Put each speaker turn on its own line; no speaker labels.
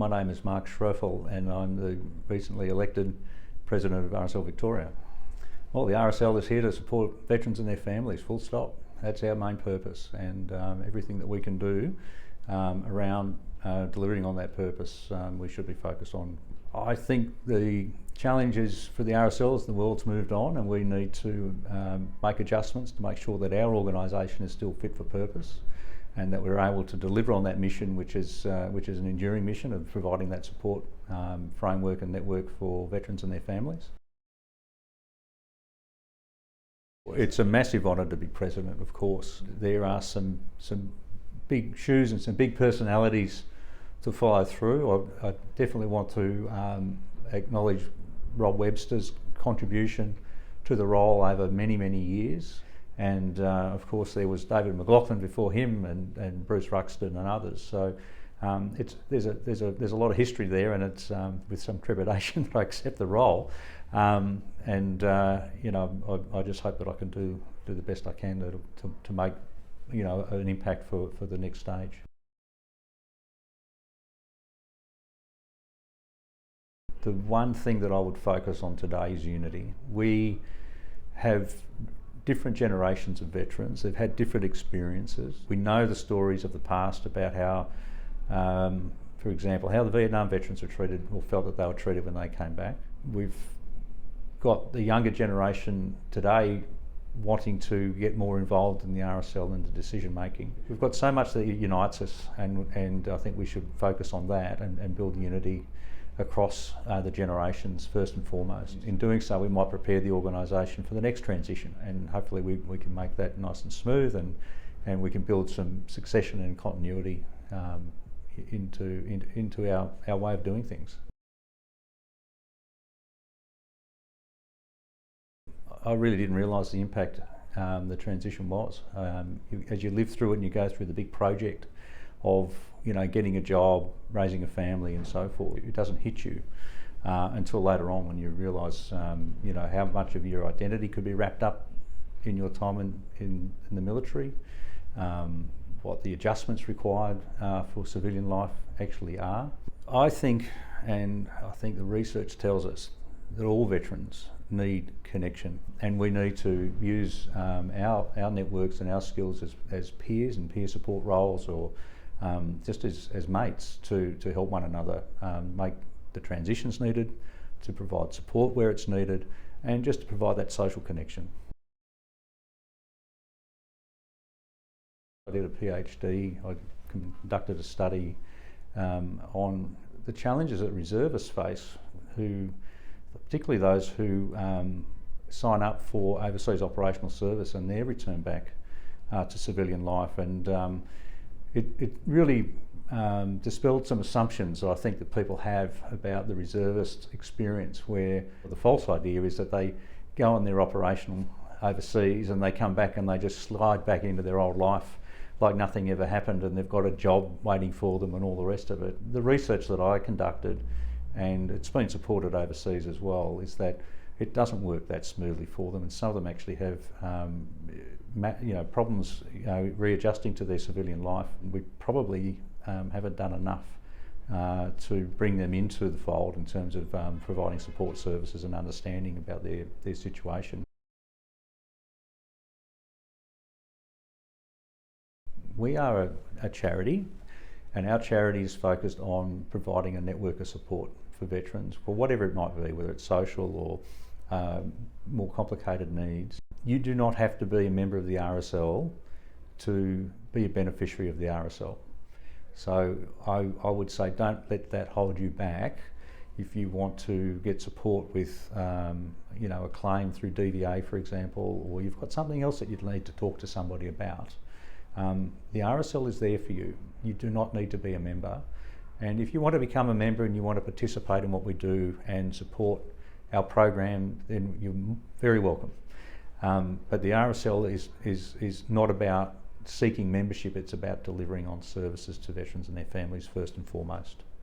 My name is Mark Schroffel and I'm the recently elected President of RSL Victoria. Well, the RSL is here to support veterans and their families, full stop. That's our main purpose, and everything that we can do around delivering on that purpose we should be focused on. I think the challenges for the RSL is the world's moved on and we need to make adjustments to make sure that our organisation is still fit for purpose and that we're able to deliver on that mission, which is an enduring mission of providing that support framework and network for veterans and their families. It's a massive honour to be President, of course. There are some big shoes and some big personalities to follow through. I definitely want to acknowledge Rob Webster's contribution to the role over many, many years. And of course there was David McLaughlin before him and Bruce Ruxton and others. So there's a lot of history there, and it's with some trepidation that I accept the role. You know, I just hope that I can do the best I can to make, you know, an impact for the next stage. The one thing that I would focus on today is unity. We have different generations of veterans. They've had different experiences. We know the stories of the past about how, for example, how the Vietnam veterans were treated or felt that they were treated when they came back. We've got the younger generation today wanting to get more involved in the RSL and the decision making. We've got so much that unites us, and I think we should focus on that and build unity across the generations first and foremost. In doing so, we might prepare the organisation for the next transition, and hopefully we can make that nice and smooth, and we can build some succession and continuity into our way of doing things. I really didn't realise the impact the transition was. As you live through it and you go through the big project of, you know, getting a job, raising a family and so forth, it doesn't hit you until later on when you realise, you know, how much of your identity could be wrapped up in your time in the military, what the adjustments required for civilian life actually are. I think the research tells us that all veterans need connection, and we need to use our networks and our skills as peers and peer support roles, or just as mates to help one another make the transitions needed, to provide support where it's needed, and just to provide that social connection. I did a PhD, I conducted a study on the challenges that reservists face, particularly those who sign up for overseas operational service and their return back to civilian life. And it really dispelled some assumptions I think that people have about the reservist experience, where the false idea is that they go on their operational overseas and they come back and they just slide back into their old life like nothing ever happened, and they've got a job waiting for them and all the rest of it. The research that I conducted, and it's been supported overseas as well, is that it doesn't work that smoothly for them, and some of them actually have problems readjusting to their civilian life. We probably haven't done enough to bring them into the fold in terms of providing support services and understanding about their situation. We are a charity, and our charity is focused on providing a network of support for veterans for whatever it might be, whether it's social or more complicated needs. You do not have to be a member of the RSL to be a beneficiary of the RSL. So I would say don't let that hold you back. If you want to get support with a claim through DVA, for example, or you've got something else that you'd need to talk to somebody about, the RSL is there for you. You do not need to be a member. And if you want to become a member and you want to participate in what we do and support our program, then you're very welcome. But the RSL is not about seeking membership, it's about delivering on services to veterans and their families first and foremost.